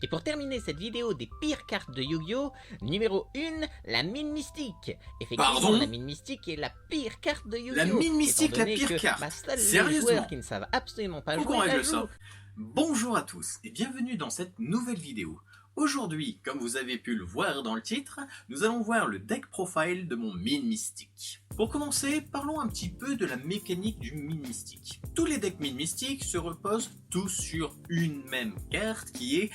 Et pour terminer cette vidéo des pires cartes de Yu-Gi-Oh, numéro 1, la mine mystique. Effectivement, Pardon, la mine mystique est la pire carte de Yu-Gi-Oh. la mine mystique, la pire que, carte. seuls les Sérieusement, joueurs qui ne savent absolument pas faut qu'on jouer la règle jouent. ça. Bonjour à tous et bienvenue dans cette nouvelle vidéo. Aujourd'hui, comme vous avez pu le voir dans le titre, nous allons voir le deck profile de mon mine mystique. Pour commencer, parlons un petit peu de la mécanique du mine mystique. Tous les decks mine mystique se reposent tous sur une même carte qui est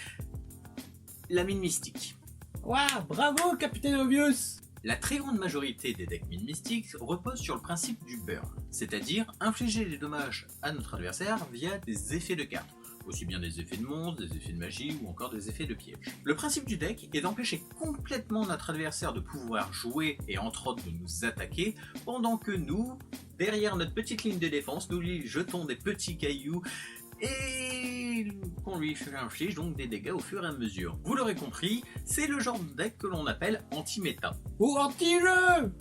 la mine mystique. Waouh, bravo, Capitaine Obvious! La très grande majorité des decks mine mystiques reposent sur le principe du burn, c'est-à-dire infliger des dommages à notre adversaire via des effets de cartes, aussi bien des effets de monstres, des effets de magie ou encore des effets de piège. Le principe du deck est d'empêcher complètement notre adversaire de pouvoir jouer et entre autres de nous attaquer, pendant que nous, derrière notre petite ligne de défense, nous lui jetons des petits cailloux et qu'on lui inflige donc des dégâts au fur et à mesure. Vous l'aurez compris, c'est le genre de deck que l'on appelle anti-méta. Ou anti-jeu!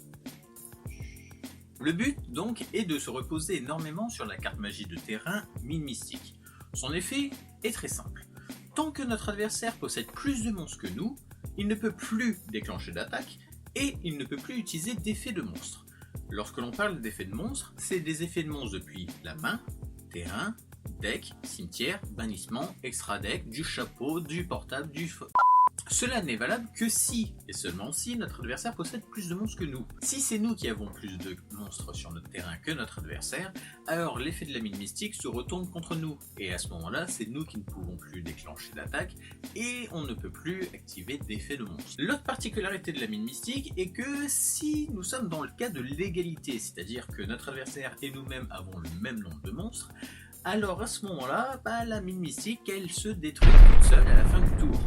Le but donc est de se reposer énormément sur la carte magie de terrain mine mystique. Son effet est très simple. Tant que notre adversaire possède plus de monstres que nous, il ne peut plus déclencher d'attaque et il ne peut plus utiliser d'effets de monstres. Lorsque l'on parle d'effets de monstres, c'est des effets de monstres depuis la main, terrain, deck, cimetière, bannissement, extra deck, du chapeau, du portable, du feu. Cela n'est valable que si, et seulement si, notre adversaire possède plus de monstres que nous. Si c'est nous qui avons plus de monstres sur notre terrain que notre adversaire, alors l'effet de la mine mystique se retourne contre nous. Et à ce moment-là, c'est nous qui ne pouvons plus déclencher d'attaque, et on ne peut plus activer d'effet de monstre. L'autre particularité de la mine mystique est que si nous sommes dans le cas de l'égalité, c'est-à-dire que notre adversaire et nous-mêmes avons le même nombre de monstres, alors à ce moment-là, la mine mystique, elle se détruit toute seule à la fin du tour.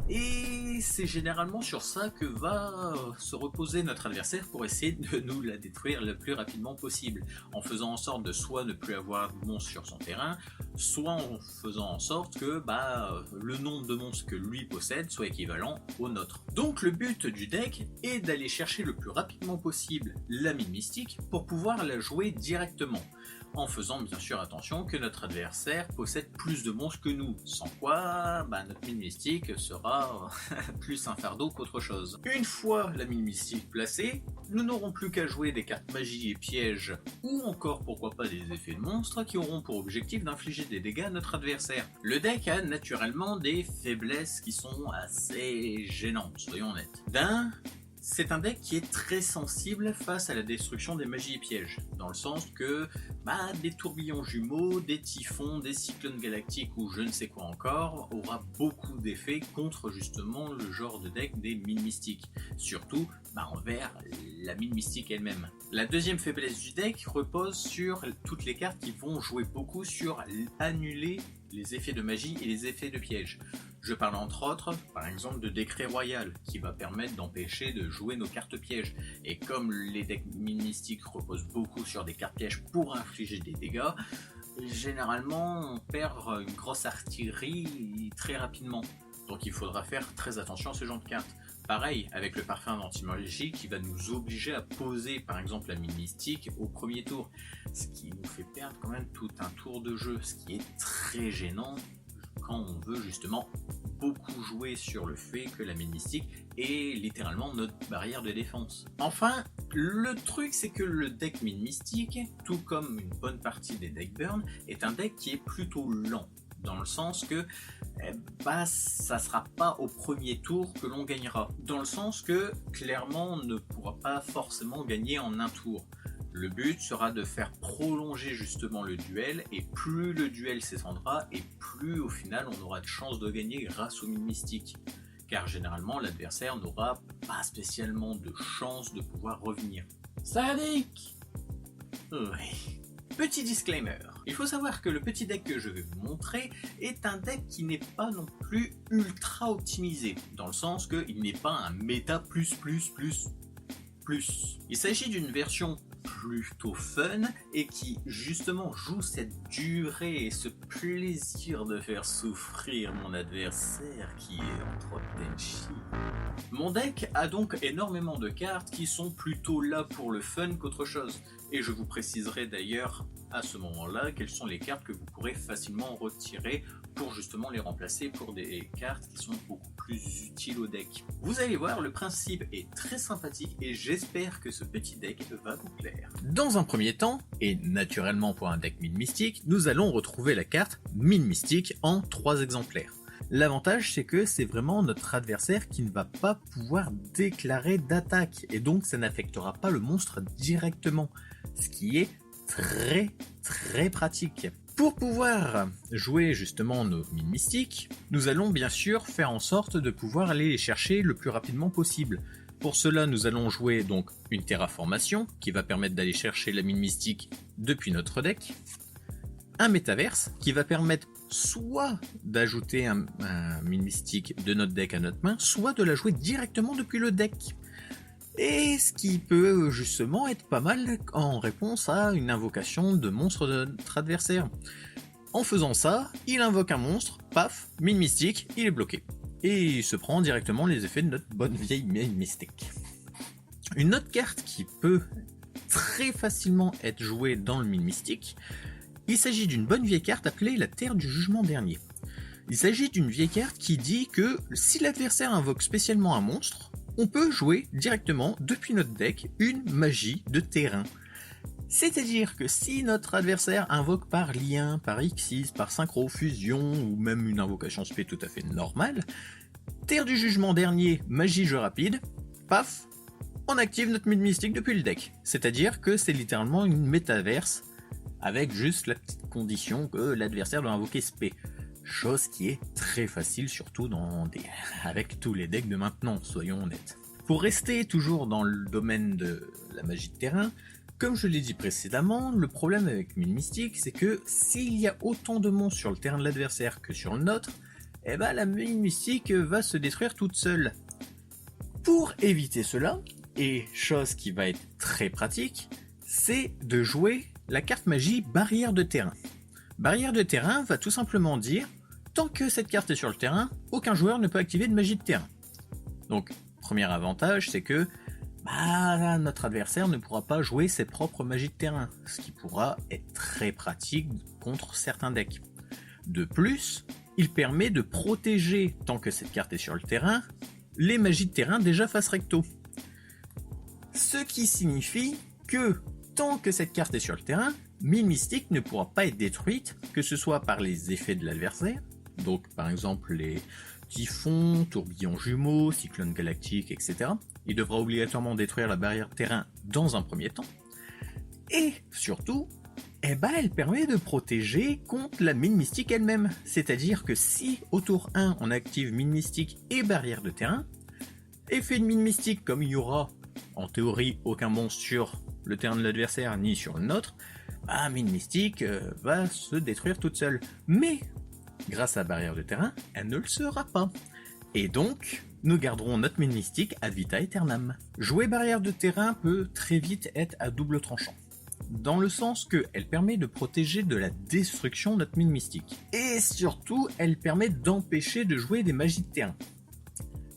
Et c'est généralement sur ça que va se reposer notre adversaire pour essayer de nous la détruire le plus rapidement possible, en faisant en sorte de soit ne plus avoir de monstres sur son terrain, soit en faisant en sorte que le nombre de monstres que lui possède soit équivalent au nôtre. Donc le but du deck est d'aller chercher le plus rapidement possible la mine mystique pour pouvoir la jouer directement, en faisant bien sûr attention que notre adversaire possède plus de monstres que nous, sans quoi notre mine mystique sera plus un fardeau qu'autre chose. Une fois la mine mystique placée, nous n'aurons plus qu'à jouer des cartes magie et pièges, ou encore pourquoi pas des effets de monstres qui auront pour objectif d'infliger des dégâts à notre adversaire. Le deck a naturellement des faiblesses qui sont assez gênantes, soyons honnêtes. C'est un deck qui est très sensible face à la destruction des magies et pièges, dans le sens que des tourbillons jumeaux, des typhons, des cyclones galactiques ou je ne sais quoi encore aura beaucoup d'effets contre justement le genre de deck des mines mystiques, surtout envers la mine mystique elle-même. La deuxième faiblesse du deck repose sur toutes les cartes qui vont jouer beaucoup sur annuler les effets de magie et les effets de piège. Je parle entre autres, par exemple, de décret royal, qui va permettre d'empêcher de jouer nos cartes pièges. Et comme les decks mine mystiques reposent beaucoup sur des cartes pièges pour infliger des dégâts, généralement on perd une grosse artillerie très rapidement. Donc il faudra faire très attention à ce genre de cartes. Pareil avec le parfum d'anti-magie qui va nous obliger à poser par exemple la mine mystique au premier tour, ce qui nous fait perdre quand même tout un tour de jeu, ce qui est très gênant quand on veut justement beaucoup jouer sur le fait que la mine mystique est littéralement notre barrière de défense. Enfin, le truc c'est que le deck mine mystique, tout comme une bonne partie des decks burn, est un deck qui est plutôt lent. Dans le sens que ça sera pas au premier tour que l'on gagnera. Dans le sens que clairement on ne pourra pas forcément gagner en un tour. Le but sera de faire prolonger justement le duel, et plus le duel s'étendra et plus au final on aura de chances de gagner grâce aux mines mystiques. Car généralement l'adversaire n'aura pas spécialement de chance de pouvoir revenir. Sadique! Oui. Petit disclaimer, il faut savoir que le petit deck que je vais vous montrer est un deck qui n'est pas non plus ultra optimisé, dans le sens qu'il n'est pas un méta plus. Il s'agit d'une version plutôt fun et qui justement joue cette durée et ce plaisir de faire souffrir mon adversaire qui est entre Tenchi. Mon deck a donc énormément de cartes qui sont plutôt là pour le fun qu'autre chose, et je vous préciserai d'ailleurs à ce moment-là quelles sont les cartes que vous pourrez facilement retirer pour justement les remplacer pour des cartes qui sont beaucoup plus utiles au deck. Vous allez voir, le principe est très sympathique et j'espère que ce petit deck va vous plaire. Dans un premier temps, et naturellement pour un deck Mine Mystique, nous allons retrouver la carte Mine Mystique en 3 exemplaires. L'avantage, c'est que c'est vraiment notre adversaire qui ne va pas pouvoir déclarer d'attaque, et donc ça n'affectera pas le monstre directement, ce qui est très pratique. Pour pouvoir jouer justement nos mines mystiques, nous allons bien sûr faire en sorte de pouvoir aller les chercher le plus rapidement possible. Pour cela, nous allons jouer donc une terraformation qui va permettre d'aller chercher la mine mystique depuis notre deck, un métaverse qui va permettre soit d'ajouter un mine mystique de notre deck à notre main, soit de la jouer directement depuis le deck. Et ce qui peut justement être pas mal en réponse à une invocation de monstre de notre adversaire. En faisant ça, il invoque un monstre, paf, mine mystique, il est bloqué. Et il se prend directement les effets de notre bonne vieille mine mystique. Une autre carte qui peut très facilement être jouée dans le mine mystique, il s'agit d'une bonne vieille carte appelée la Terre du Jugement Dernier. Il s'agit d'une vieille carte qui dit que si l'adversaire invoque spécialement un monstre, on peut jouer directement depuis notre deck une magie de terrain. C'est-à-dire que si notre adversaire invoque par lien, par Xyz, par synchro, fusion ou même une invocation spé tout à fait normale, Terre du Jugement Dernier, magie jeu rapide, paf, on active notre mine mystique depuis le deck. C'est-à-dire que c'est littéralement une métaverse avec juste la petite condition que l'adversaire doit invoquer spé. Chose qui est très facile, surtout avec tous les decks de maintenant, soyons honnêtes. Pour rester toujours dans le domaine de la magie de terrain, comme je l'ai dit précédemment, le problème avec Mine Mystique, c'est que s'il y a autant de monstres sur le terrain de l'adversaire que sur le nôtre, eh ben la Mine Mystique va se détruire toute seule. Pour éviter cela, et chose qui va être très pratique, c'est de jouer la carte magie Barrière de terrain. Barrière de terrain va tout simplement dire, tant que cette carte est sur le terrain, aucun joueur ne peut activer de magie de terrain. Donc, premier avantage, c'est que notre adversaire ne pourra pas jouer ses propres magies de terrain, ce qui pourra être très pratique contre certains decks. De plus, il permet de protéger, tant que cette carte est sur le terrain, les magies de terrain déjà face recto. Ce qui signifie que, tant que cette carte est sur le terrain, Mine Mystique ne pourra pas être détruite, que ce soit par les effets de l'adversaire, donc par exemple les typhons, tourbillons jumeaux, cyclones galactiques, etc. Il devra obligatoirement détruire la barrière terrain dans un premier temps. Et surtout, elle permet de protéger contre la mine mystique elle-même. C'est-à-dire que si au tour 1 on active mine mystique et barrière de terrain, effet de mine mystique comme il y aura en théorie aucun monstre sur le terrain de l'adversaire ni sur le nôtre, Mine Mystique va se détruire toute seule. Mais, grâce à barrière de terrain, elle ne le sera pas. Et donc, nous garderons notre Mine Mystique ad vita aeternam. Jouer barrière de terrain peut très vite être à double tranchant. Dans le sens qu'elle permet de protéger de la destruction de notre Mine Mystique. Et surtout, elle permet d'empêcher de jouer des magies de terrain.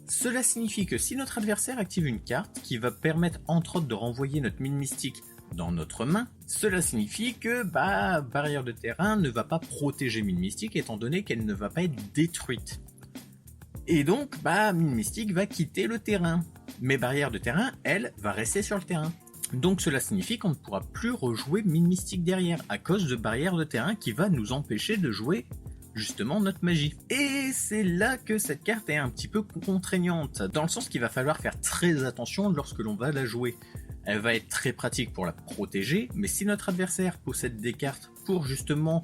Cela signifie que si notre adversaire active une carte qui va permettre entre autres de renvoyer notre Mine Mystique dans notre main, cela signifie que barrière de terrain ne va pas protéger Mine Mystique étant donné qu'elle ne va pas être détruite. Et donc Mine Mystique va quitter le terrain. Mais barrière de terrain, elle, va rester sur le terrain. Donc cela signifie qu'on ne pourra plus rejouer Mine Mystique derrière à cause de barrière de terrain qui va nous empêcher de jouer justement notre magie. Et c'est là que cette carte est un petit peu contraignante, dans le sens qu'il va falloir faire très attention lorsque l'on va la jouer. Elle va être très pratique pour la protéger, mais si notre adversaire possède des cartes pour justement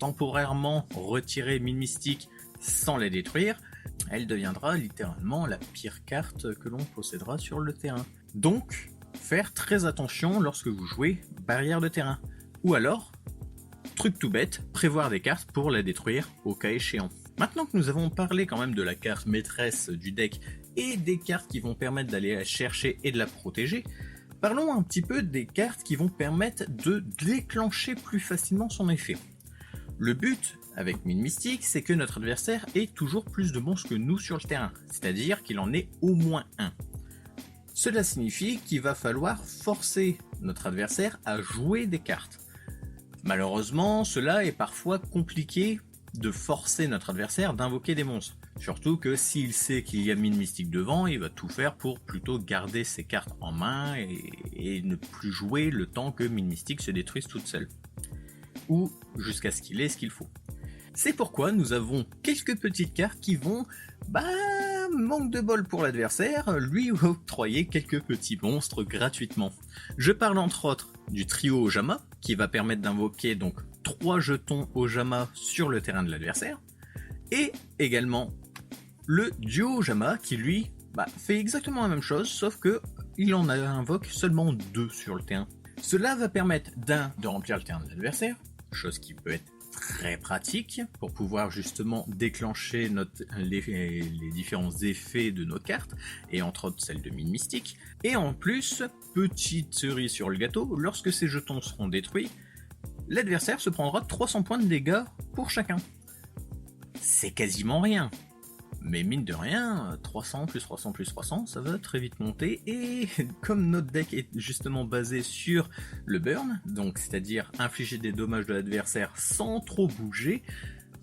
temporairement retirer Mine Mystique sans les détruire, elle deviendra littéralement la pire carte que l'on possédera sur le terrain. Donc, faire très attention lorsque vous jouez barrière de terrain. Ou alors, truc tout bête, prévoir des cartes pour la détruire au cas échéant. Maintenant que nous avons parlé quand même de la carte maîtresse du deck et des cartes qui vont permettre d'aller la chercher et de la protéger, parlons un petit peu des cartes qui vont permettre de déclencher plus facilement son effet. Le but avec Mine Mystique, c'est que notre adversaire ait toujours plus de monstres que nous sur le terrain, c'est-à-dire qu'il en ait au moins un. Cela signifie qu'il va falloir forcer notre adversaire à jouer des cartes. Malheureusement, cela est parfois compliqué de forcer notre adversaire d'invoquer des monstres. Surtout que s'il sait qu'il y a mine mystique devant, il va tout faire pour plutôt garder ses cartes en main et ne plus jouer le temps que mine mystique se détruise toute seule. Ou jusqu'à ce qu'il ait ce qu'il faut. C'est pourquoi nous avons quelques petites cartes qui vont, manque de bol pour l'adversaire, lui octroyer quelques petits monstres gratuitement. Je parle entre autres du trio Ojama, qui va permettre d'invoquer donc 3 jetons Ojama sur le terrain de l'adversaire, et également le duo Ojama qui lui fait exactement la même chose, sauf que il en invoque seulement 2 sur le terrain. Cela va permettre de remplir le terrain de l'adversaire, chose qui peut être très pratique pour pouvoir justement déclencher les différents effets de nos cartes, et entre autres celle de mine mystique. Et en plus, petite cerise sur le gâteau, lorsque ces jetons seront détruits, l'adversaire se prendra 300 points de dégâts pour chacun. C'est quasiment rien. Mais mine de rien, 300 plus 300 plus 300, ça va très vite monter, et comme notre deck est justement basé sur le burn, donc c'est-à-dire infliger des dommages de l'adversaire sans trop bouger,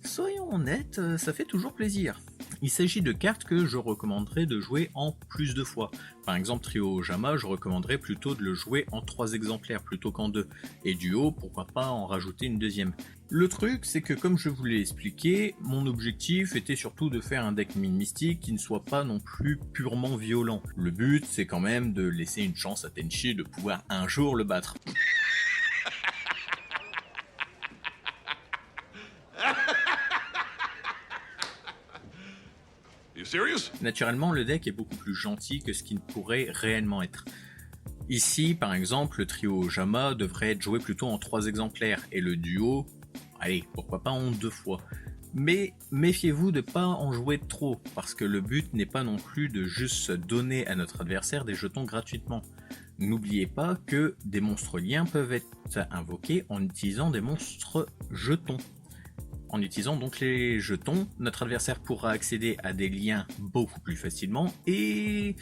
soyons honnêtes, ça fait toujours plaisir. Il s'agit de cartes que je recommanderais de jouer en plus de fois. Par exemple, Trio Ojama, je recommanderais plutôt de le jouer en 3 exemplaires plutôt qu'en 2. Et Duo, pourquoi pas en rajouter une deuxième. Le truc, c'est que comme je vous l'ai expliqué, mon objectif était surtout de faire un deck mine mystique qui ne soit pas non plus purement violent. Le but, c'est quand même de laisser une chance à Tenchi de pouvoir un jour le battre. Naturellement, le deck est beaucoup plus gentil que ce qu'il pourrait réellement être. Ici, par exemple, le trio Ojama devrait être joué plutôt en 3 exemplaires, et le duo, allez, pourquoi pas en 2 fois. Mais méfiez-vous de ne pas en jouer trop, parce que le but n'est pas non plus de juste donner à notre adversaire des jetons gratuitement. N'oubliez pas que des monstres liens peuvent être invoqués en utilisant des monstres jetons. En utilisant donc les jetons, notre adversaire pourra accéder à des liens beaucoup plus facilement, et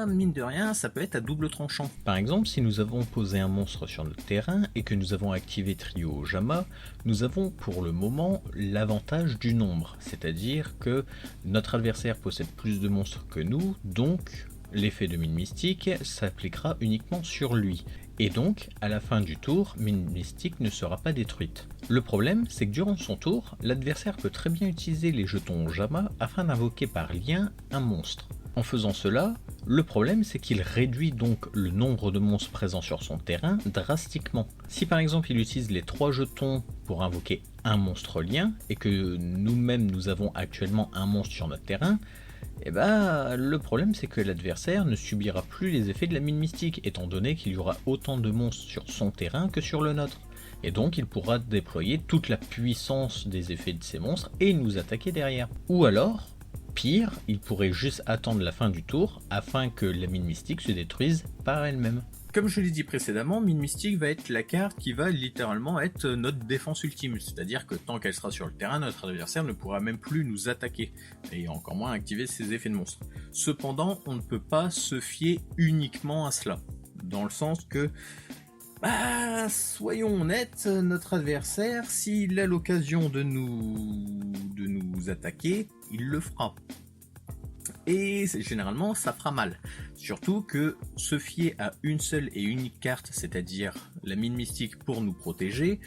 mine de rien, ça peut être à double tranchant. Par exemple, si nous avons posé un monstre sur notre terrain et que nous avons activé Trio Ojama, nous avons pour le moment l'avantage du nombre, c'est-à-dire que notre adversaire possède plus de monstres que nous, donc l'effet de mine mystique s'appliquera uniquement sur lui. Et donc, à la fin du tour, mine mystique ne sera pas détruite. Le problème, c'est que durant son tour, l'adversaire peut très bien utiliser les jetons Ojama afin d'invoquer par lien un monstre. En faisant cela, le problème c'est qu'il réduit donc le nombre de monstres présents sur son terrain drastiquement. Si par exemple il utilise les 3 jetons pour invoquer un monstre lien, et que nous-mêmes nous avons actuellement un monstre sur notre terrain, le problème c'est que l'adversaire ne subira plus les effets de la mine mystique, étant donné qu'il y aura autant de monstres sur son terrain que sur le nôtre. Et donc il pourra déployer toute la puissance des effets de ces monstres et nous attaquer derrière. Ou alors, pire, il pourrait juste attendre la fin du tour afin que la mine mystique se détruise par elle-même. Comme je l'ai dit précédemment, mine mystique va être la carte qui va littéralement être notre défense ultime, c'est-à-dire que tant qu'elle sera sur le terrain, notre adversaire ne pourra même plus nous attaquer, et encore moins activer ses effets de monstre. Cependant, on ne peut pas se fier uniquement à cela, dans le sens que, soyons honnêtes, notre adversaire, s'il a l'occasion de nous attaquer, il le fera. Et généralement, ça fera mal. Surtout que se fier à une seule et unique carte, c'est-à-dire la mine mystique pour nous protéger,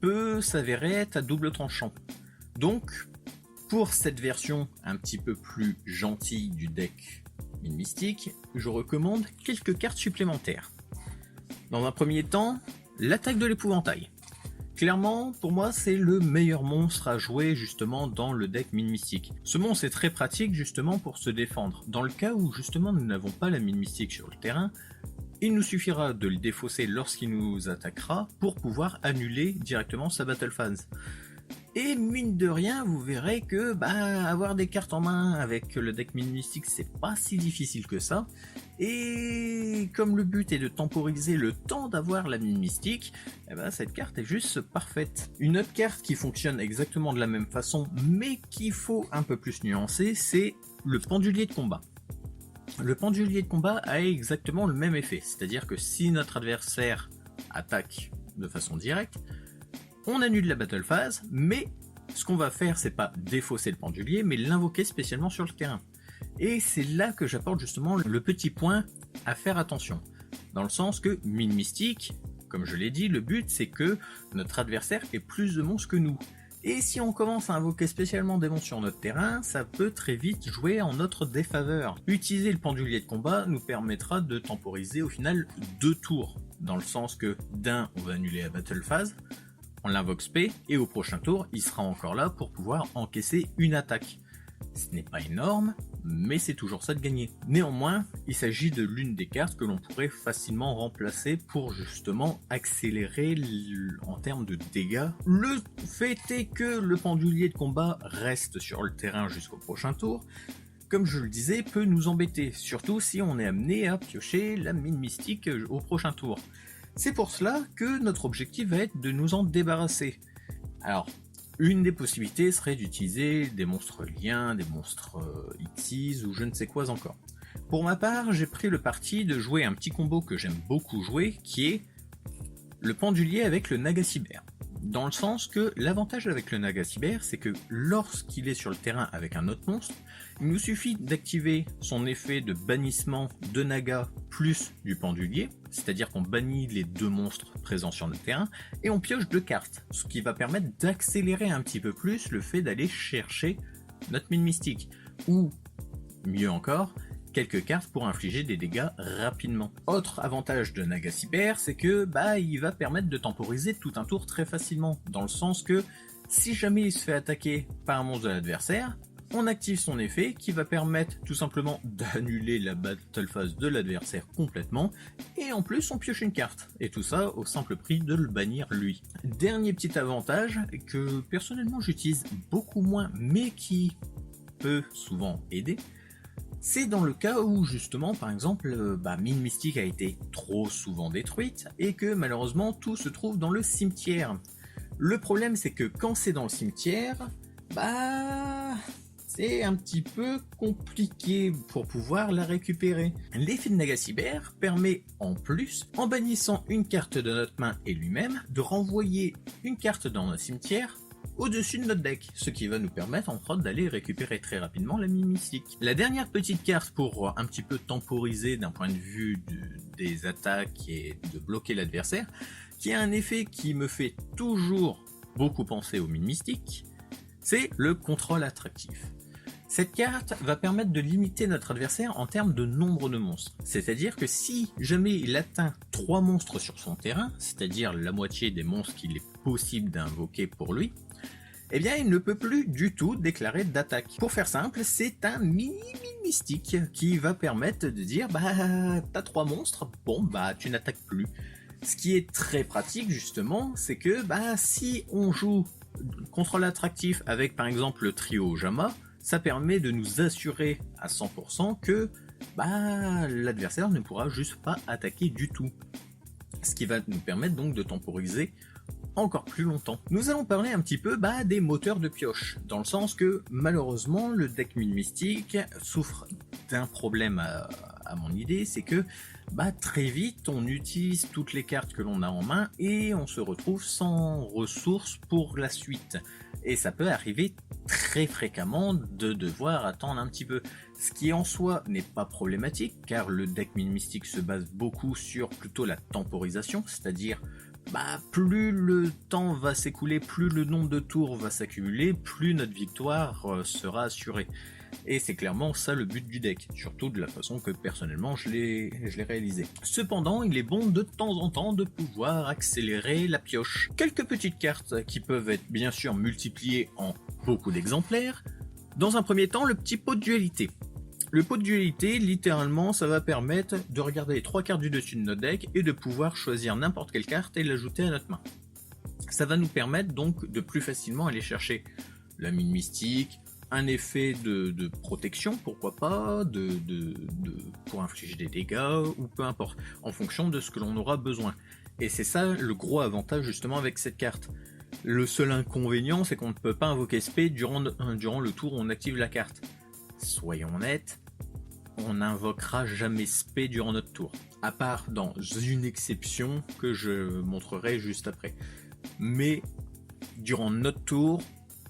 peut s'avérer être à double tranchant. Donc, pour cette version un petit peu plus gentille du deck mine mystique, je recommande quelques cartes supplémentaires. Dans un premier temps, l'attaque de l'épouvantail. Clairement, pour moi, c'est le meilleur monstre à jouer justement dans le deck mine mystique. Ce monstre est très pratique justement pour se défendre. Dans le cas où justement nous n'avons pas la mine mystique sur le terrain, il nous suffira de le défausser lorsqu'il nous attaquera pour pouvoir annuler directement sa battle phase. Et mine de rien, vous verrez que avoir des cartes en main avec le deck mine mystique, c'est pas si difficile que ça. Et comme le but est de temporiser le temps d'avoir la mine mystique, cette carte est juste parfaite. Une autre carte qui fonctionne exactement de la même façon, mais qu'il faut un peu plus nuancer, c'est le pendulier de combat. Le pendulier de combat a exactement le même effet, c'est-à-dire que si notre adversaire attaque de façon directe, on annule la battle phase, mais ce qu'on va faire, c'est pas défausser le pendulier, mais l'invoquer spécialement sur le terrain. Et c'est là que j'apporte justement le petit point à faire attention. Dans le sens que mine mystique, comme je l'ai dit, le but c'est que notre adversaire ait plus de monstres que nous. Et si on commence à invoquer spécialement des monstres sur notre terrain, ça peut très vite jouer en notre défaveur. Utiliser le pendulier de combat nous permettra de temporiser au final 2 tours. Dans le sens que d'un, on va annuler la battle phase, on l'invoque spé, et au prochain tour, il sera encore là pour pouvoir encaisser une attaque. Ce n'est pas énorme, mais c'est toujours ça de gagner. Néanmoins, il s'agit de l'une des cartes que l'on pourrait facilement remplacer pour justement accélérer en termes de dégâts. Le fait est que le pendulier de combat reste sur le terrain jusqu'au prochain tour, comme je le disais, peut nous embêter, surtout si on est amené à piocher la mine mystique au prochain tour. C'est pour cela que notre objectif va être de nous en débarrasser. Alors, une des possibilités serait d'utiliser des monstres liens, des monstres Xyz ou je ne sais quoi encore. Pour ma part, j'ai pris le parti de jouer un petit combo que j'aime beaucoup jouer, qui est le pendulier avec le Naga Cyber. Dans le sens que l'avantage avec le Naga Cyber, c'est que lorsqu'il est sur le terrain avec un autre monstre, il nous suffit d'activer son effet de bannissement de Naga plus du pendulier, c'est-à-dire qu'on bannit les 2 monstres présents sur le terrain, et on pioche 2 cartes, ce qui va permettre d'accélérer un petit peu plus le fait d'aller chercher notre mine mystique, ou mieux encore, quelques cartes pour infliger des dégâts rapidement. Autre avantage de Naga Cyber, c'est que il va permettre de temporiser tout un tour très facilement, dans le sens que si jamais il se fait attaquer par un monstre de l'adversaire, on active son effet qui va permettre tout simplement d'annuler la battle phase de l'adversaire complètement, et en plus on pioche une carte, et tout ça au simple prix de le bannir lui. Dernier petit avantage que personnellement j'utilise beaucoup moins mais qui peut souvent aider, c'est dans le cas où justement par exemple mine mystique a été trop souvent détruite et que malheureusement tout se trouve dans le cimetière. Le problème c'est que quand c'est dans le cimetière, c'est un petit peu compliqué pour pouvoir la récupérer. L'effet de Naga Cyber permet en plus, en bannissant une carte de notre main et lui-même, de renvoyer une carte dans notre cimetière au-dessus de notre deck, ce qui va nous permettre en fait d'aller récupérer très rapidement la mine mystique. La dernière petite carte pour un petit peu temporiser d'un point de vue des attaques et de bloquer l'adversaire, qui a un effet qui me fait toujours beaucoup penser aux mines mystiques, c'est le contrôle attractif. Cette carte va permettre de limiter notre adversaire en termes de nombre de monstres. C'est-à-dire que si jamais il atteint 3 monstres sur son terrain, c'est-à-dire la moitié des monstres qu'il est possible d'invoquer pour lui, eh bien il ne peut plus du tout déclarer d'attaque. Pour faire simple, c'est un mini mystique qui va permettre de dire t'as 3 monstres, tu n'attaques plus. Ce qui est très pratique justement, c'est que si on joue contrôle attractif avec par exemple le trio Jama, ça permet de nous assurer à 100% que l'adversaire ne pourra juste pas attaquer du tout. Ce qui va nous permettre donc de temporiser encore plus longtemps. Nous allons parler un petit peu des moteurs de pioche, dans le sens que malheureusement le deck mine mystique souffre d'un problème à mon idée, c'est que très vite on utilise toutes les cartes que l'on a en main et on se retrouve sans ressources pour la suite. Et ça peut arriver très fréquemment de devoir attendre un petit peu. Ce qui en soi n'est pas problématique, car le deck mine mystique se base beaucoup sur plutôt la temporisation, c'est-à-dire plus le temps va s'écouler, plus le nombre de tours va s'accumuler, plus notre victoire sera assurée. Et c'est clairement ça le but du deck, surtout de la façon que personnellement je l'ai réalisé. Cependant, il est bon de temps en temps de pouvoir accélérer la pioche. Quelques petites cartes qui peuvent être bien sûr multipliées en beaucoup d'exemplaires. Dans un premier temps, le petit pot de dualité. Le pot de dualité, littéralement, ça va permettre de regarder les 3 cartes du dessus de notre deck et de pouvoir choisir n'importe quelle carte et l'ajouter à notre main. Ça va nous permettre donc de plus facilement aller chercher la mine mystique, un effet de protection, pourquoi pas, pour infliger des dégâts, ou peu importe, en fonction de ce que l'on aura besoin. Et c'est ça le gros avantage justement avec cette carte. Le seul inconvénient, c'est qu'on ne peut pas invoquer spé durant le tour où on active la carte. Soyons honnêtes, on n'invoquera jamais spé durant notre tour, à part dans une exception que je montrerai juste après. Mais durant notre tour,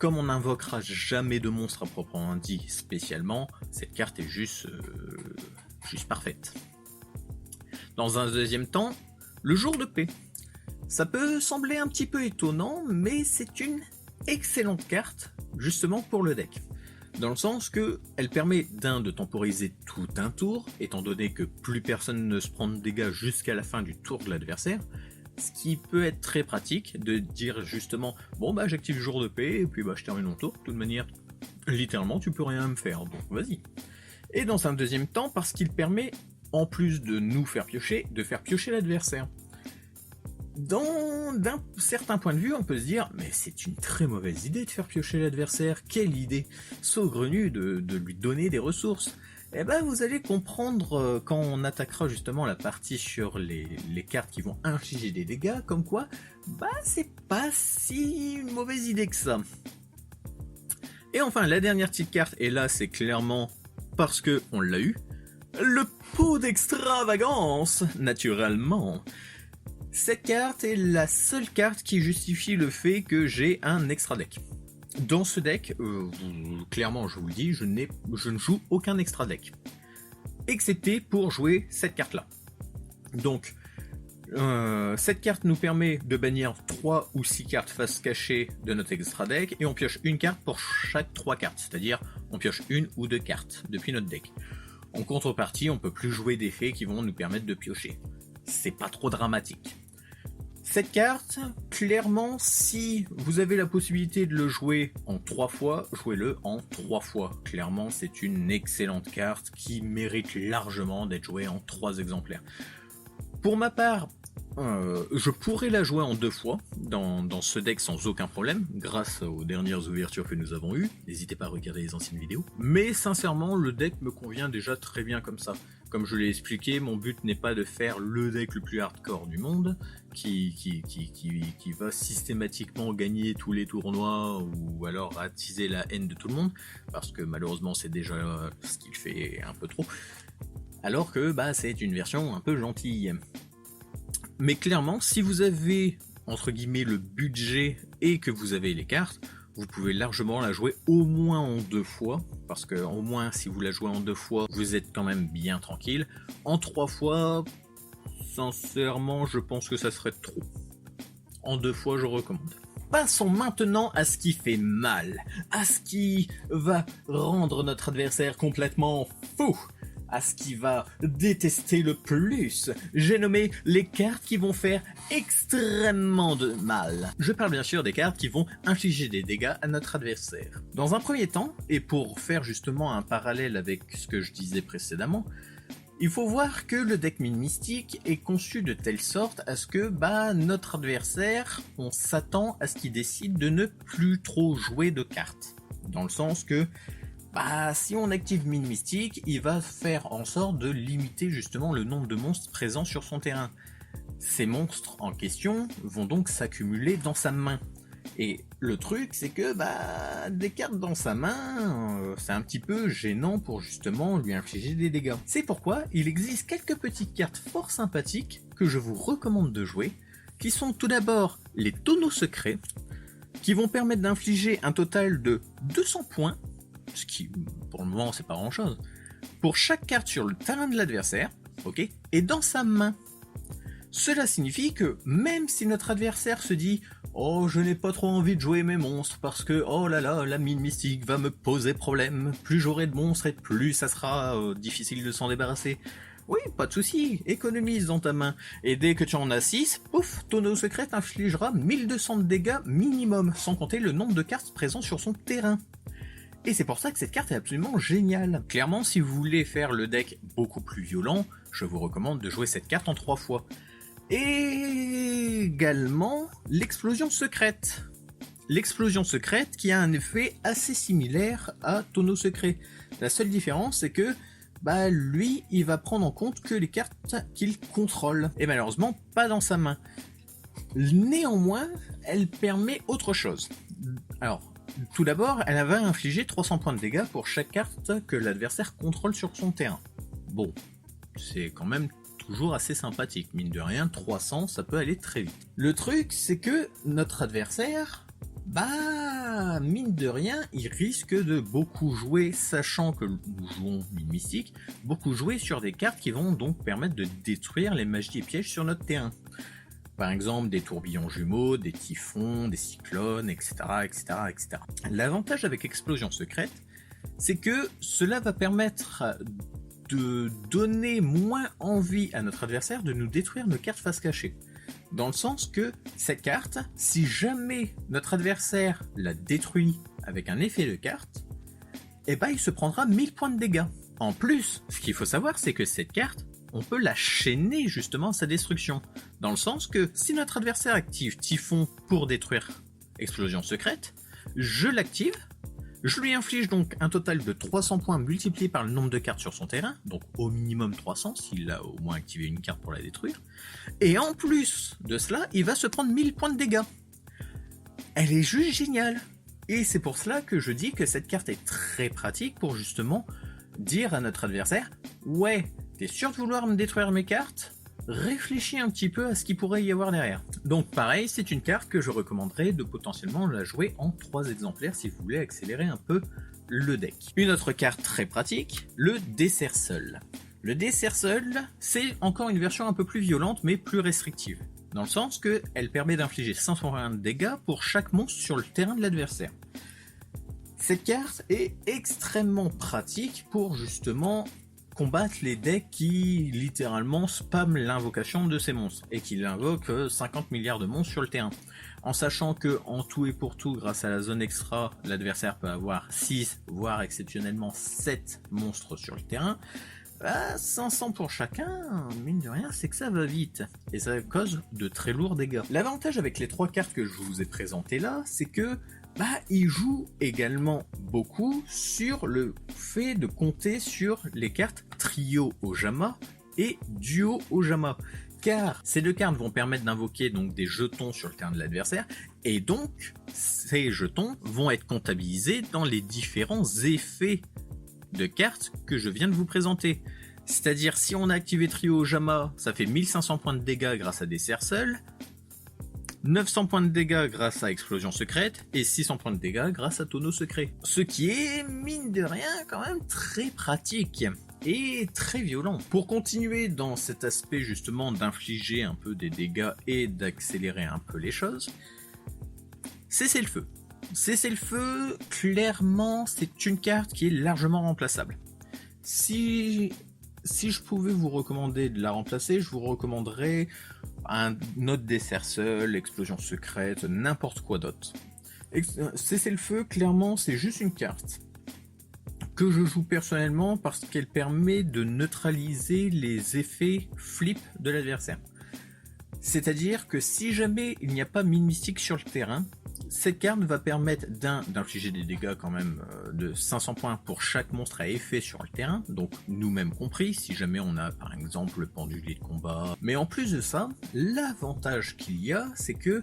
comme on n'invoquera jamais de monstre à proprement dit spécialement, cette carte est juste parfaite. Dans un deuxième temps, le jour de paix. Ça peut sembler un petit peu étonnant, mais c'est une excellente carte, justement pour le deck. Dans le sens que elle permet de temporiser tout un tour, étant donné que plus personne ne se prend de dégâts jusqu'à la fin du tour de l'adversaire, ce qui peut être très pratique, de dire justement, bon bah j'active le jour de paix, et puis bah je termine mon tour, de toute manière, littéralement tu peux rien me faire, donc vas-y. Et dans un deuxième temps, parce qu'il permet, en plus de nous faire piocher, de faire piocher l'adversaire. D'un certain point de vue, on peut se dire, mais c'est une très mauvaise idée de faire piocher l'adversaire, quelle idée saugrenue de lui donner des ressources. Eh ben vous allez comprendre quand on attaquera justement la partie sur les cartes qui vont infliger des dégâts, comme quoi, bah c'est pas si une mauvaise idée que ça. Et enfin, la dernière petite carte, et là c'est clairement parce que on l'a eu, le pot d'extravagance, naturellement. Cette carte est la seule carte qui justifie le fait que j'ai un extra deck. Dans ce deck, clairement je vous le dis, je ne joue aucun extra deck. Excepté pour jouer cette carte là. Donc, cette carte nous permet de bannir 3 ou 6 cartes face cachée de notre extra deck, et on pioche une carte pour chaque 3 cartes, c'est-à-dire on pioche 1 ou 2 cartes depuis notre deck. En contrepartie, on peut plus jouer d'effets qui vont nous permettre de piocher. C'est pas trop dramatique. Cette carte, clairement, si vous avez la possibilité de le jouer en 3 fois, jouez-le en 3 fois. Clairement, c'est une excellente carte qui mérite largement d'être jouée en 3 exemplaires. Pour ma part, je pourrais la jouer en 2 fois dans ce deck sans aucun problème, grâce aux dernières ouvertures que nous avons eues. N'hésitez pas à regarder les anciennes vidéos. Mais sincèrement, le deck me convient déjà très bien comme ça. Comme je l'ai expliqué, mon but n'est pas de faire le deck le plus hardcore du monde, qui va systématiquement gagner tous les tournois, ou alors attiser la haine de tout le monde, parce que malheureusement c'est déjà ce qu'il fait un peu trop. Alors que bah, c'est une version un peu gentille. Mais clairement, si vous avez, entre guillemets, le budget et que vous avez les cartes, vous pouvez largement la jouer au moins en 2 fois, parce que au moins si vous la jouez en 2 fois, vous êtes quand même bien tranquille. En 3 fois, sincèrement, je pense que ça serait trop. En 2 fois, je recommande. Passons maintenant à ce qui fait mal, à ce qui va rendre notre adversaire complètement fou, à ce qui va détester le plus. J'ai nommé les cartes qui vont faire extrêmement de mal. Je parle bien sûr des cartes qui vont infliger des dégâts à notre adversaire. Dans un premier temps, et pour faire justement un parallèle avec ce que je disais précédemment, il faut voir que le deck mine mystique est conçu de telle sorte à ce que notre adversaire, on s'attend à ce qu'il décide de ne plus trop jouer de cartes. Dans le sens que si on active mine mystique, il va faire en sorte de limiter justement le nombre de monstres présents sur son terrain. Ces monstres en question vont donc s'accumuler dans sa main. Et le truc, c'est que des cartes dans sa main, c'est un petit peu gênant pour justement lui infliger des dégâts. C'est pourquoi il existe quelques petites cartes fort sympathiques que je vous recommande de jouer, qui sont tout d'abord les tonneaux secrets, qui vont permettre d'infliger un total de 200 points, ce qui, pour le moment, c'est pas grand chose, pour chaque carte sur le terrain de l'adversaire, ok, et dans sa main. Cela signifie que même si notre adversaire se dit « Oh, je n'ai pas trop envie de jouer mes monstres parce que, oh là là, la mine mystique va me poser problème, plus j'aurai de monstres et plus ça sera difficile de s'en débarrasser. » Oui, pas de souci, économise dans ta main, et dès que tu en as 6, pouf, tonneau secret infligera 1200 de dégâts minimum, sans compter le nombre de cartes présentes sur son terrain. Et c'est pour ça que cette carte est absolument géniale. Clairement, si vous voulez faire le deck beaucoup plus violent, je vous recommande de jouer cette carte en 3 fois. Et également, l'explosion secrète. L'explosion secrète qui a un effet assez similaire à tonneau secret. La seule différence, c'est que lui, il va prendre en compte que les cartes qu'il contrôle. Et malheureusement, pas dans sa main. Néanmoins, elle permet autre chose. Alors, tout d'abord, elle va infliger 300 points de dégâts pour chaque carte que l'adversaire contrôle sur son terrain. Bon, c'est quand même toujours assez sympathique. Mine de rien, 300, ça peut aller très vite. Le truc, c'est que notre adversaire, bah mine de rien, il risque de beaucoup jouer, sachant que nous jouons mine mystique, beaucoup jouer sur des cartes qui vont donc permettre de détruire les magies et pièges sur notre terrain. Par exemple des tourbillons jumeaux, des typhons, des cyclones, etc. etc., etc. L'avantage avec Explosion Secrète, c'est que cela va permettre de donner moins envie à notre adversaire de nous détruire nos cartes face cachée. Dans le sens que cette carte, si jamais notre adversaire la détruit avec un effet de carte, eh ben il se prendra 1000 points de dégâts. En plus, ce qu'il faut savoir, c'est que cette carte, on peut la chaîner justement à sa destruction. Dans le sens que si notre adversaire active Typhon pour détruire Explosion Secrète, je l'active, je lui inflige donc un total de 300 points multiplié par le nombre de cartes sur son terrain, donc au minimum 300 s'il a au moins activé une carte pour la détruire, et en plus de cela, il va se prendre 1000 points de dégâts. Elle est juste géniale. Et c'est pour cela que je dis que cette carte est très pratique pour justement dire à notre adversaire « Ouais, t'es sûr de vouloir me détruire mes cartes ? Réfléchis un petit peu à ce qu'il pourrait y avoir derrière. » Donc pareil, c'est une carte que je recommanderais de potentiellement la jouer en 3 exemplaires si vous voulez accélérer un peu le deck. Une autre carte très pratique, le Desserceul. Le Desserceul, c'est encore une version un peu plus violente mais plus restrictive. Dans le sens qu'elle permet d'infliger 520 dégâts pour chaque monstre sur le terrain de l'adversaire. Cette carte est extrêmement pratique pour justement combattre les decks qui littéralement spamment l'invocation de ces monstres et qui invoquent 50 milliards de monstres sur le terrain. En sachant que en tout et pour tout, grâce à la zone extra, l'adversaire peut avoir 6 voire exceptionnellement 7 monstres sur le terrain. 500 pour chacun, mine de rien, c'est que ça va vite et ça cause de très lourds dégâts. L'avantage avec les 3 cartes que je vous ai présentées là, c'est que il joue également beaucoup sur le fait de compter sur les cartes Trio Ojama et Duo Ojama. Car ces 2 cartes vont permettre d'invoquer donc des jetons sur le terrain de l'adversaire, et donc ces jetons vont être comptabilisés dans les différents effets de cartes que je viens de vous présenter. C'est-à-dire si on a activé Trio Ojama, ça fait 1500 points de dégâts grâce à des Desserceul, 900 points de dégâts grâce à Explosion Secrète et 600 points de dégâts grâce à Tonneau Secret. Ce qui est, mine de rien, quand même très pratique et très violent. Pour continuer dans cet aspect justement d'infliger un peu des dégâts et d'accélérer un peu les choses, Cessez-le-feu. Cessez-le-feu, clairement, c'est une carte qui est largement remplaçable. Si je pouvais vous recommander de la remplacer, je vous recommanderais un autre Desserceul, Explosion Secrète, n'importe quoi d'autre. Cessez-le-feu, clairement, c'est juste une carte que je joue personnellement parce qu'elle permet de neutraliser les effets flip de l'adversaire. C'est-à-dire que si jamais il n'y a pas mine mystique sur le terrain, cette carte va permettre d'infliger des dégâts quand même de 500 points pour chaque monstre à effet sur le terrain, donc nous-mêmes compris, si jamais on a par exemple le pendulier de combat. Mais en plus de ça, l'avantage qu'il y a, c'est que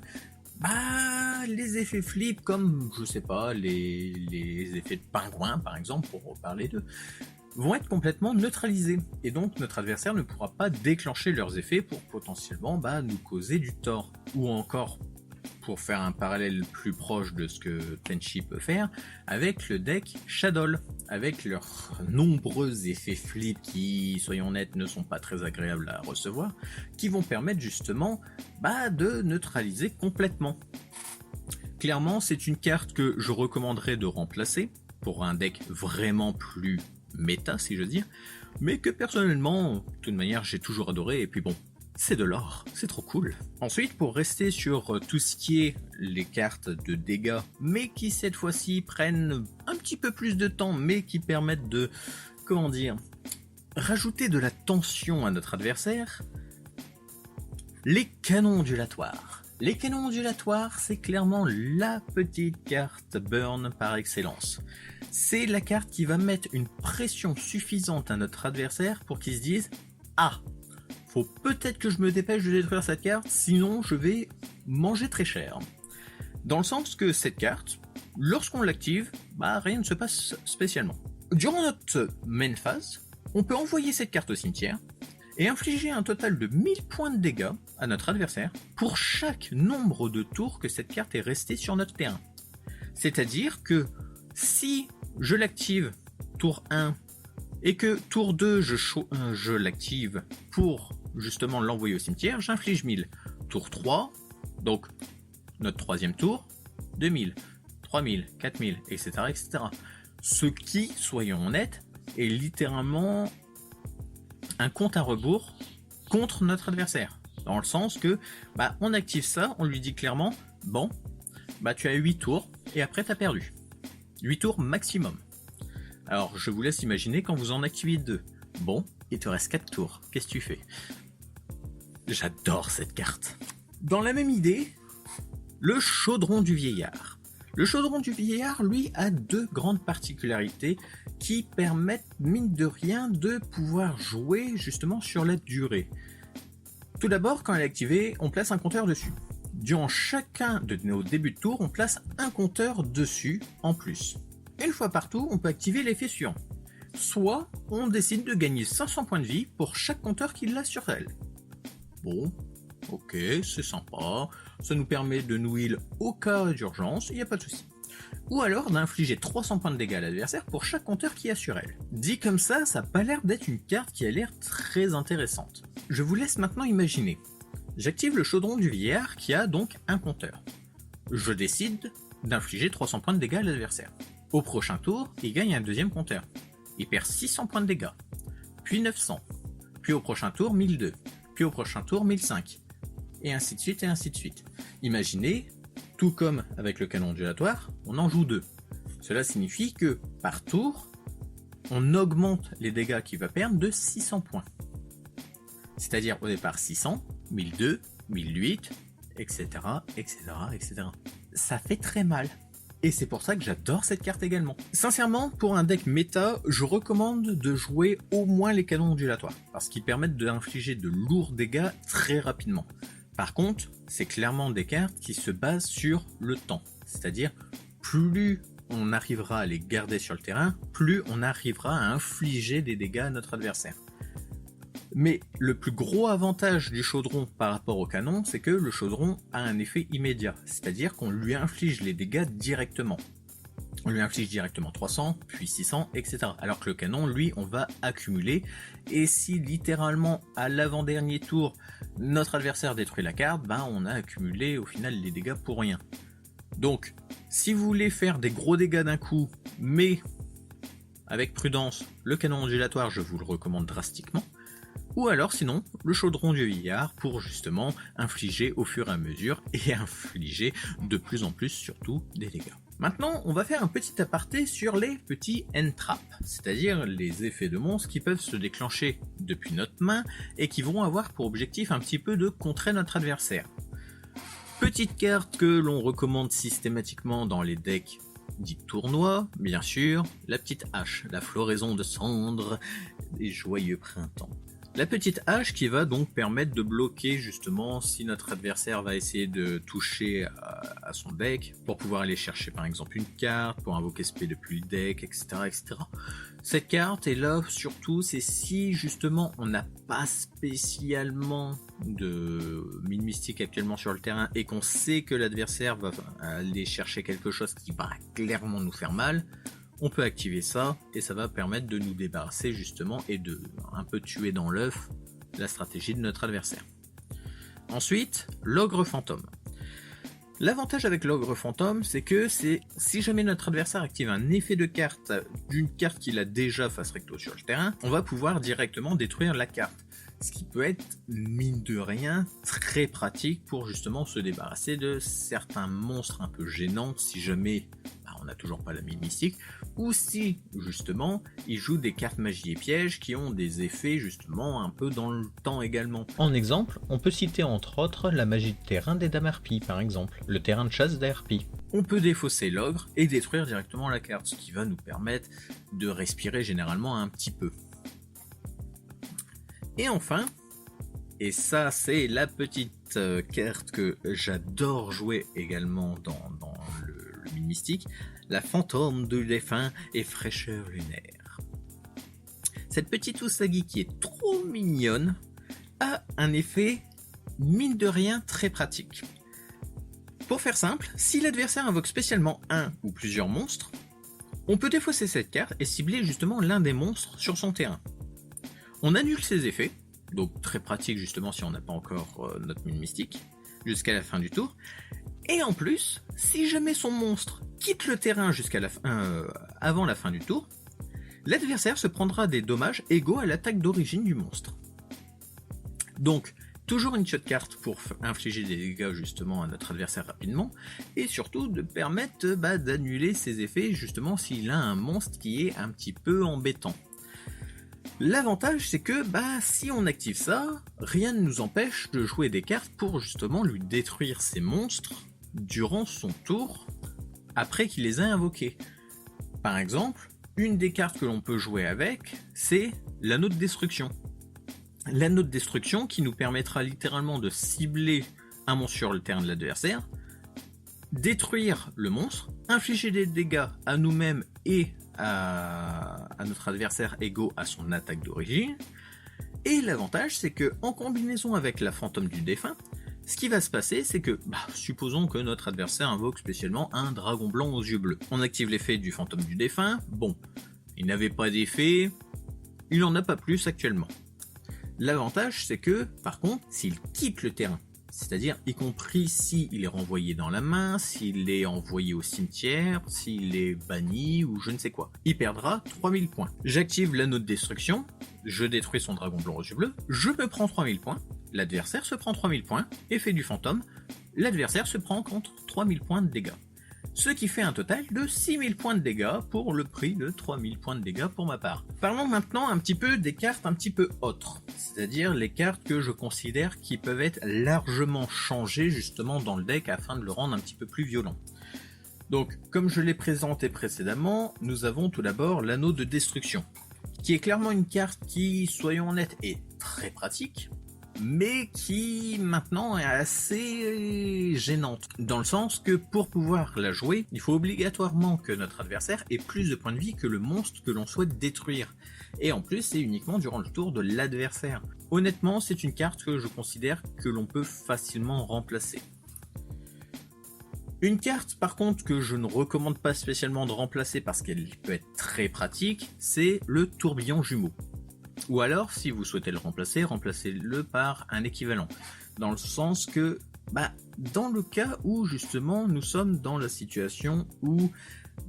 les effets flip comme, je sais pas, les effets de pingouin par exemple, pour parler d'eux, vont être complètement neutralisés. Et donc notre adversaire ne pourra pas déclencher leurs effets pour potentiellement nous causer du tort. Ou encore, pour faire un parallèle plus proche de ce que Tenchi peut faire, avec le deck Shadow, avec leurs nombreux effets flip qui, soyons honnêtes, ne sont pas très agréables à recevoir, qui vont permettre justement de neutraliser complètement. Clairement, c'est une carte que je recommanderais de remplacer pour un deck vraiment plus méta, si je veux dire, mais que personnellement, de toute manière, j'ai toujours adoré, et puis bon, c'est de l'or, c'est trop cool. Ensuite, pour rester sur tout ce qui est les cartes de dégâts, mais qui cette fois-ci prennent un petit peu plus de temps, mais qui permettent de, rajouter de la tension à notre adversaire, les canons ondulatoires. Les canons ondulatoires, c'est clairement la petite carte burn par excellence. C'est la carte qui va mettre une pression suffisante à notre adversaire pour qu'il se dise « Ah, faut peut-être que je me dépêche de détruire cette carte, sinon je vais manger très cher. » Dans le sens que cette carte, lorsqu'on l'active, rien ne se passe spécialement. Durant notre main phase, on peut envoyer cette carte au cimetière et infliger un total de 1000 points de dégâts à notre adversaire pour chaque nombre de tours que cette carte est restée sur notre terrain. C'est-à-dire que si je l'active tour 1 et que tour 2 je l'active pour justement l'envoyer au cimetière, j'inflige 1000. Tour 3, donc notre troisième tour, 2000, 3000, 4000, etc., etc. Ce qui, soyons honnêtes, est littéralement un compte à rebours contre notre adversaire. Dans le sens que, on active ça, on lui dit clairement, bon, tu as 8 tours, et après tu as perdu. 8 tours maximum. Alors, je vous laisse imaginer quand vous en activez 2. Bon, il te reste 4 tours. Qu'est-ce que tu fais? J'adore cette carte. Dans la même idée, le chaudron du vieillard. Le chaudron du vieillard, lui, a 2 grandes particularités qui permettent, mine de rien, de pouvoir jouer justement sur la durée. Tout d'abord, quand elle est activée, on place un compteur dessus. Durant chacun de nos débuts de tour, on place un compteur dessus en plus. Une fois par tour, on peut activer l'effet suivant. Soit on décide de gagner 500 points de vie pour chaque compteur qui l'a sur elle. Bon, ok, c'est sympa. Ça nous permet de nous heal au cas d'urgence, il n'y a pas de souci. Ou alors d'infliger 300 points de dégâts à l'adversaire pour chaque compteur qui a sur elle. Dit comme ça n'a pas l'air d'être une carte qui a l'air très intéressante. Je vous laisse maintenant imaginer. J'active le chaudron du vieillard qui a donc un compteur. Je décide d'infliger 300 points de dégâts à l'adversaire. Au prochain tour, il gagne un deuxième compteur. Il perd 600 points de dégâts, puis 900, puis au prochain tour 1002, puis au prochain tour 1005, et ainsi de suite et ainsi de suite. Imaginez, tout comme avec le canon ondulatoire, on en joue 2. Cela signifie que par tour, on augmente les dégâts qu'il va perdre de 600 points. C'est-à-dire au départ 600, 1002, 1008, etc., etc., etc. Ça fait très mal. Et c'est pour ça que j'adore cette carte également. Sincèrement, pour un deck méta, je recommande de jouer au moins les canons ondulatoires, parce qu'ils permettent d'infliger de lourds dégâts très rapidement. Par contre, c'est clairement des cartes qui se basent sur le temps. C'est-à-dire, plus on arrivera à les garder sur le terrain, plus on arrivera à infliger des dégâts à notre adversaire. Mais le plus gros avantage du chaudron par rapport au canon, c'est que le chaudron a un effet immédiat, c'est-à-dire qu'on lui inflige les dégâts directement. On lui inflige directement 300, puis 600, etc. Alors que le canon, lui, on va accumuler, et si littéralement à l'avant-dernier tour, notre adversaire détruit la carte, on a accumulé au final les dégâts pour rien. Donc, si vous voulez faire des gros dégâts d'un coup, mais avec prudence, le canon ondulatoire, je vous le recommande drastiquement. Ou alors sinon, le chaudron du vieillard pour justement infliger au fur et à mesure et infliger de plus en plus surtout des dégâts. Maintenant, on va faire un petit aparté sur les petits end traps, c'est-à-dire les effets de monstres qui peuvent se déclencher depuis notre main et qui vont avoir pour objectif un petit peu de contrer notre adversaire. Petite carte que l'on recommande systématiquement dans les decks dits tournois, bien sûr, la petite hache, la floraison de cendres des joyeux printemps. La petite hache qui va donc permettre de bloquer justement si notre adversaire va essayer de toucher à son deck pour pouvoir aller chercher par exemple une carte, pour invoquer spé depuis le deck, etc., etc. Cette carte est là surtout, c'est si justement on n'a pas spécialement de mine mystique actuellement sur le terrain et qu'on sait que l'adversaire va aller chercher quelque chose qui va clairement nous faire mal. On peut activer ça et ça va permettre de nous débarrasser justement et de un peu tuer dans l'œuf la stratégie de notre adversaire. Ensuite, l'ogre fantôme. L'avantage avec l'ogre fantôme, c'est que si jamais notre adversaire active un effet de carte d'une carte qu'il a déjà face recto sur le terrain, on va pouvoir directement détruire la carte. Ce qui peut être, mine de rien, très pratique pour justement se débarrasser de certains monstres un peu gênants si jamais on n'a toujours pas la mine mystique, ou si justement il joue des cartes magie et pièges qui ont des effets justement un peu dans le temps également. En exemple, on peut citer entre autres la magie de terrain des dames harpies par exemple, le terrain de chasse des harpies. On peut défausser l'ogre et détruire directement la carte, ce qui va nous permettre de respirer généralement un petit peu. Et enfin, et ça c'est la petite carte que j'adore jouer également dans le mine mystique, la fantôme du défunt et fraîcheur lunaire. Cette petite Usagi qui est trop mignonne a un effet mine de rien très pratique. Pour faire simple, si l'adversaire invoque spécialement un ou plusieurs monstres, on peut défausser cette carte et cibler justement l'un des monstres sur son terrain. On annule ses effets, donc très pratique justement si on n'a pas encore notre mine mystique, jusqu'à la fin du tour. Et en plus, si jamais son monstre quitte le terrain avant la fin du tour, l'adversaire se prendra des dommages égaux à l'attaque d'origine du monstre. Donc, toujours une shot carte pour infliger des dégâts justement à notre adversaire rapidement, et surtout de permettre d'annuler ses effets justement s'il a un monstre qui est un petit peu embêtant. L'avantage c'est que si on active ça, rien ne nous empêche de jouer des cartes pour justement lui détruire ses monstres durant son tour après qu'il les a invoqués. Par exemple, une des cartes que l'on peut jouer avec, c'est l'anneau de destruction. L'anneau de destruction qui nous permettra littéralement de cibler un monstre sur le terrain de l'adversaire, détruire le monstre, infliger des dégâts à nous-mêmes et à notre adversaire égaux à son attaque d'origine. Et l'avantage c'est que en combinaison avec la fantôme du défunt, ce qui va se passer c'est que, supposons que notre adversaire invoque spécialement un dragon blanc aux yeux bleus. On active l'effet du fantôme du défunt, il n'avait pas d'effet, il n'en a pas plus actuellement. L'avantage c'est que, par contre, s'il quitte le terrain, c'est-à-dire y compris s'il est renvoyé dans la main, s'il est envoyé au cimetière, s'il est banni ou je ne sais quoi, il perdra 3000 points. J'active l'anneau de destruction, je détruis son dragon blanc aux yeux bleus, je me prends 3000 points, l'adversaire se prend 3000 points, effet du fantôme, l'adversaire se prend contre 3000 points de dégâts. Ce qui fait un total de 6000 points de dégâts pour le prix de 3000 points de dégâts pour ma part. Parlons maintenant un petit peu des cartes un petit peu autres, c'est-à-dire les cartes que je considère qui peuvent être largement changées justement dans le deck afin de le rendre un petit peu plus violent. Donc, comme je l'ai présenté précédemment, nous avons tout d'abord l'anneau de destruction, qui est clairement une carte qui, soyons honnêtes, est très pratique, mais qui maintenant est assez gênante, dans le sens que pour pouvoir la jouer, il faut obligatoirement que notre adversaire ait plus de points de vie que le monstre que l'on souhaite détruire, et en plus c'est uniquement durant le tour de l'adversaire. Honnêtement, c'est une carte que je considère que l'on peut facilement remplacer. Une carte par contre que je ne recommande pas spécialement de remplacer parce qu'elle peut être très pratique, c'est le tourbillon jumeau. Ou alors, si vous souhaitez le remplacer, remplacez-le par un équivalent. Dans le sens que, dans le cas où justement nous sommes dans la situation où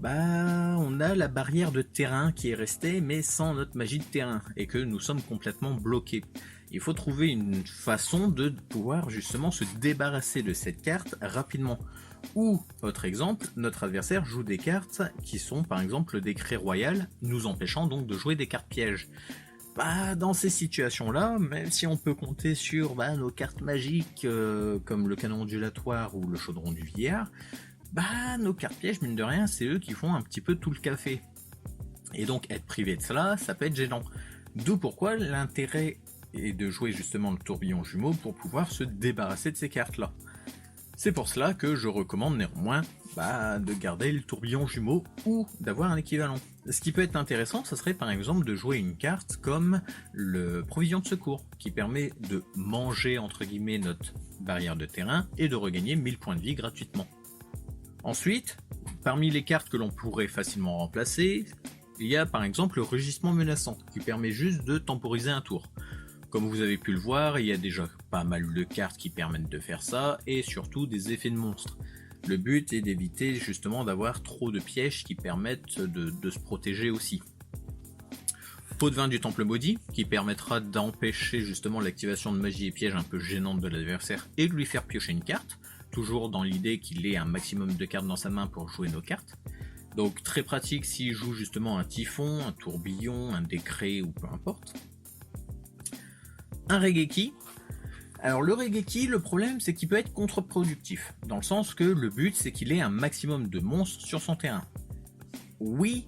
on a la barrière de terrain qui est restée mais sans notre magie de terrain et que nous sommes complètement bloqués. Il faut trouver une façon de pouvoir justement se débarrasser de cette carte rapidement. Ou, autre exemple, notre adversaire joue des cartes qui sont par exemple le décret royal, nous empêchant donc de jouer des cartes pièges. Dans ces situations-là, même si on peut compter sur nos cartes magiques comme le canon ondulatoire ou le chaudron du vieillard, nos cartes pièges, mine de rien, c'est eux qui font un petit peu tout le café. Et donc être privé de cela, ça peut être gênant. D'où pourquoi l'intérêt est de jouer justement le tourbillon jumeau pour pouvoir se débarrasser de ces cartes-là. C'est pour cela que je recommande néanmoins de garder le tourbillon jumeau ou d'avoir un équivalent. Ce qui peut être intéressant, ça serait par exemple de jouer une carte comme le provision de secours, qui permet de manger entre guillemets notre barrière de terrain et de regagner 1000 points de vie gratuitement. Ensuite, parmi les cartes que l'on pourrait facilement remplacer, il y a par exemple le rugissement menaçant, qui permet juste de temporiser un tour. Comme vous avez pu le voir, il y a déjà pas mal de cartes qui permettent de faire ça, et surtout des effets de monstres. Le but est d'éviter justement d'avoir trop de pièges qui permettent de se protéger aussi. Pot de vin du temple maudit, qui permettra d'empêcher justement l'activation de magie et pièges un peu gênantes de l'adversaire et de lui faire piocher une carte, toujours dans l'idée qu'il ait un maximum de cartes dans sa main pour jouer nos cartes. Donc très pratique s'il joue justement un typhon, un tourbillon, un décret ou peu importe. Un Regeki. Alors le Regeki, le problème c'est qu'il peut être contre-productif, dans le sens que le but c'est qu'il ait un maximum de monstres sur son terrain. Oui,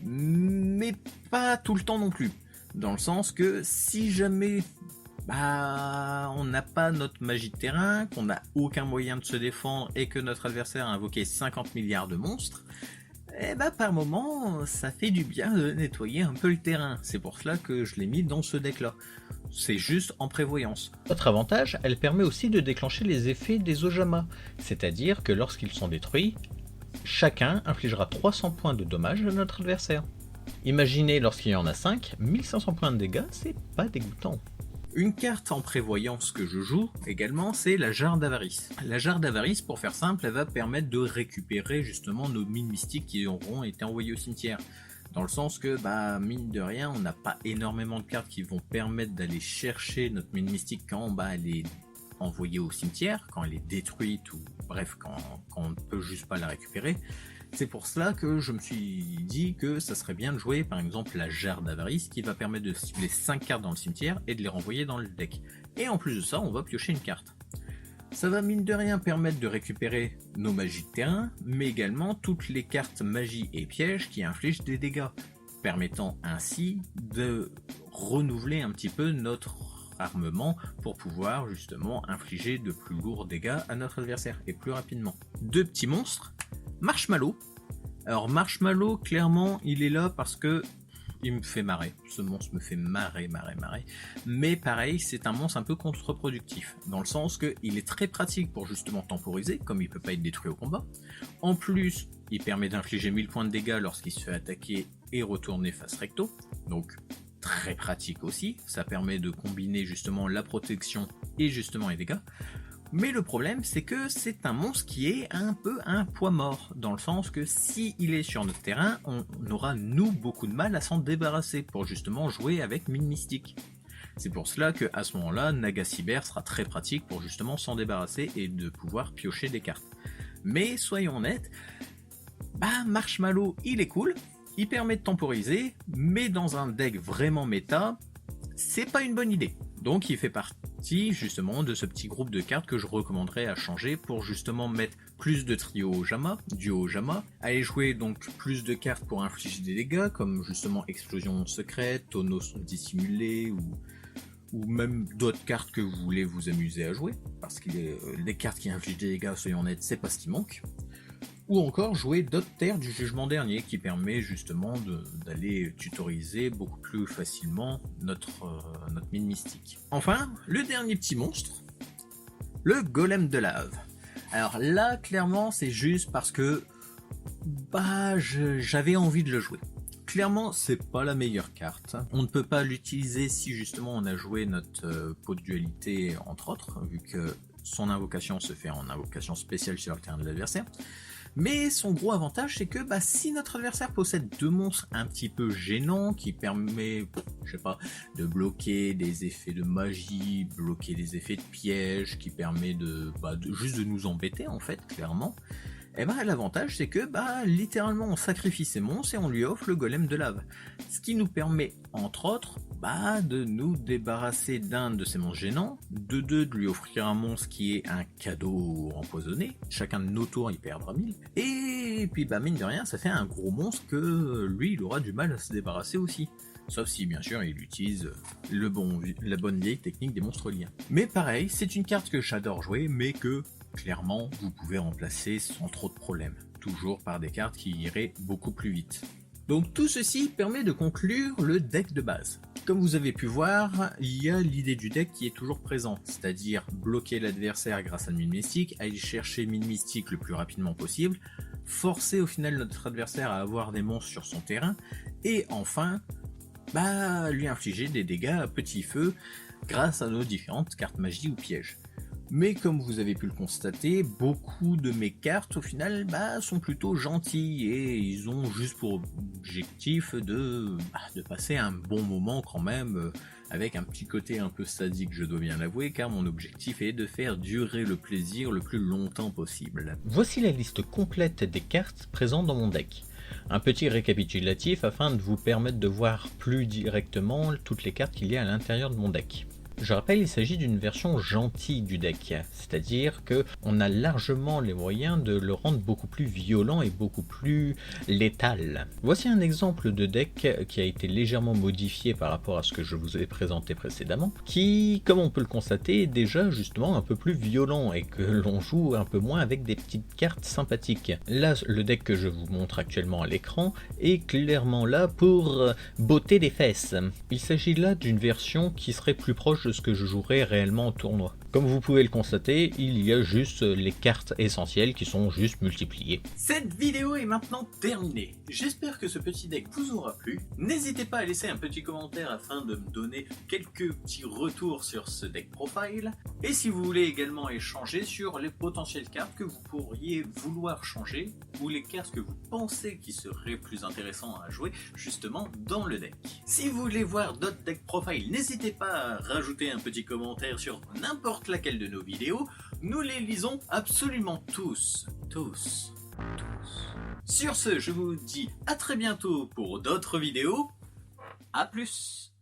mais pas tout le temps non plus, dans le sens que si jamais on n'a pas notre magie de terrain, qu'on n'a aucun moyen de se défendre et que notre adversaire a invoqué 50 milliards de monstres, eh ben par moment, ça fait du bien de nettoyer un peu le terrain. C'est pour cela que je l'ai mis dans ce deck-là. C'est juste en prévoyance. Autre avantage, elle permet aussi de déclencher les effets des Ojama, c'est-à-dire que lorsqu'ils sont détruits, chacun infligera 300 points de dommages à notre adversaire. Imaginez lorsqu'il y en a 5, 1500 points de dégâts, c'est pas dégoûtant. Une carte en prévoyance que je joue également, c'est la jarre d'avarice. La jarre d'avarice, pour faire simple, elle va permettre de récupérer justement nos mines mystiques qui auront été envoyées au cimetière. Dans le sens que, mine de rien, on n'a pas énormément de cartes qui vont permettre d'aller chercher notre mine mystique quand elle est envoyée au cimetière, quand elle est détruite, ou bref, quand on ne peut juste pas la récupérer. C'est pour cela que je me suis dit que ça serait bien de jouer par exemple la jarre d'avarice qui va permettre de cibler 5 cartes dans le cimetière et de les renvoyer dans le deck. Et en plus de ça, on va piocher une carte. Ça va mine de rien permettre de récupérer nos magies de terrain, mais également toutes les cartes magie et pièges qui infligent des dégâts, permettant ainsi de renouveler un petit peu notre armement pour pouvoir justement infliger de plus lourds dégâts à notre adversaire et plus rapidement. Deux petits monstres. Marshmallow. Alors Marshmallow, clairement, il est là parce que il me fait marrer. Ce monstre me fait marrer. Mais pareil, c'est un monstre un peu contre-productif, dans le sens qu'il est très pratique pour justement temporiser, comme il peut pas être détruit au combat. En plus, il permet d'infliger 1000 points de dégâts lorsqu'il se fait attaquer et retourner face recto. Donc très pratique aussi. Ça permet de combiner justement la protection et justement les dégâts. Mais le problème, c'est que c'est un monstre qui est un peu un poids mort, dans le sens que s'il est sur notre terrain, on aura nous beaucoup de mal à s'en débarrasser pour justement jouer avec mine mystique. C'est pour cela que à ce moment-là, Naga Cyber sera très pratique pour justement s'en débarrasser et de pouvoir piocher des cartes. Mais soyons honnêtes, Marshmallow, il est cool, il permet de temporiser, mais dans un deck vraiment méta, c'est pas une bonne idée. Donc il fait partie justement de ce petit groupe de cartes que je recommanderais à changer pour justement mettre plus de trio Ojama, duo Ojama, aller jouer donc plus de cartes pour infliger des dégâts comme justement explosion secrète, tonneau dissimulé ou même d'autres cartes que vous voulez vous amuser à jouer, parce que les cartes qui infligent des dégâts, soyons honnêtes, c'est pas ce qui manque. Ou encore jouer d'autres terres du jugement dernier qui permet justement d'aller tutoriser beaucoup plus facilement notre mine mystique. Enfin, le dernier petit monstre, le golem de lave. Alors là, clairement, c'est juste parce que j'avais envie de le jouer. Clairement, c'est pas la meilleure carte. On ne peut pas l'utiliser si justement on a joué notre pot de dualité entre autres, vu que son invocation se fait en invocation spéciale sur le terrain de l'adversaire. Mais son gros avantage, c'est que si notre adversaire possède deux monstres un petit peu gênants, qui permet, de bloquer des effets de magie, bloquer des effets de piège, qui permet juste de nous embêter en fait, clairement, l'avantage c'est que littéralement on sacrifie ces monstres et on lui offre le golem de lave. Ce qui nous permet entre autres de nous débarrasser d'un de ces monstres gênants, de lui offrir un monstre qui est un cadeau empoisonné, chacun de nos tours il perdra 1000, et puis mine de rien ça fait un gros monstre que lui il aura du mal à se débarrasser aussi. Sauf si bien sûr il utilise la bonne vieille technique des monstres liens. Mais pareil, c'est une carte que j'adore jouer, mais que clairement vous pouvez remplacer sans trop de problèmes, toujours par des cartes qui iraient beaucoup plus vite. Donc tout ceci permet de conclure le deck de base. Comme vous avez pu voir, il y a l'idée du deck qui est toujours présente, c'est-à-dire bloquer l'adversaire grâce à une mine mystique, aller chercher mine mystique le plus rapidement possible, forcer au final notre adversaire à avoir des monstres sur son terrain, et enfin, lui infliger des dégâts à petit feu grâce à nos différentes cartes magie ou pièges. Mais comme vous avez pu le constater, beaucoup de mes cartes au final sont plutôt gentilles et ils ont juste pour objectif de passer un bon moment quand même, avec un petit côté un peu sadique, je dois bien l'avouer, car mon objectif est de faire durer le plaisir le plus longtemps possible. Voici la liste complète des cartes présentes dans mon deck. Un petit récapitulatif afin de vous permettre de voir plus directement toutes les cartes qu'il y a à l'intérieur de mon deck. Je rappelle, il s'agit d'une version gentille du deck, c'est-à-dire que on a largement les moyens de le rendre beaucoup plus violent et beaucoup plus létal. Voici un exemple de deck qui a été légèrement modifié par rapport à ce que je vous ai présenté précédemment, qui, comme on peut le constater, est déjà justement un peu plus violent et que l'on joue un peu moins avec des petites cartes sympathiques. Là, le deck que je vous montre actuellement à l'écran est clairement là pour botter des fesses. Il s'agit là d'une version qui serait plus proche de ce que je jouerais réellement au tournoi. Comme vous pouvez le constater, il y a juste les cartes essentielles qui sont juste multipliées. Cette vidéo est maintenant terminée. J'espère que ce petit deck vous aura plu. N'hésitez pas à laisser un petit commentaire afin de me donner quelques petits retours sur ce deck profile. Et si vous voulez également échanger sur les potentielles cartes que vous pourriez vouloir changer ou les cartes que vous pensez qui seraient plus intéressantes à jouer justement dans le deck. Si vous voulez voir d'autres decks profile, n'hésitez pas à rajouter un petit commentaire sur n'importe laquelle de nos vidéos. Nous les lisons absolument tous. Sur ce, je vous dis à très bientôt pour d'autres vidéos. A plus.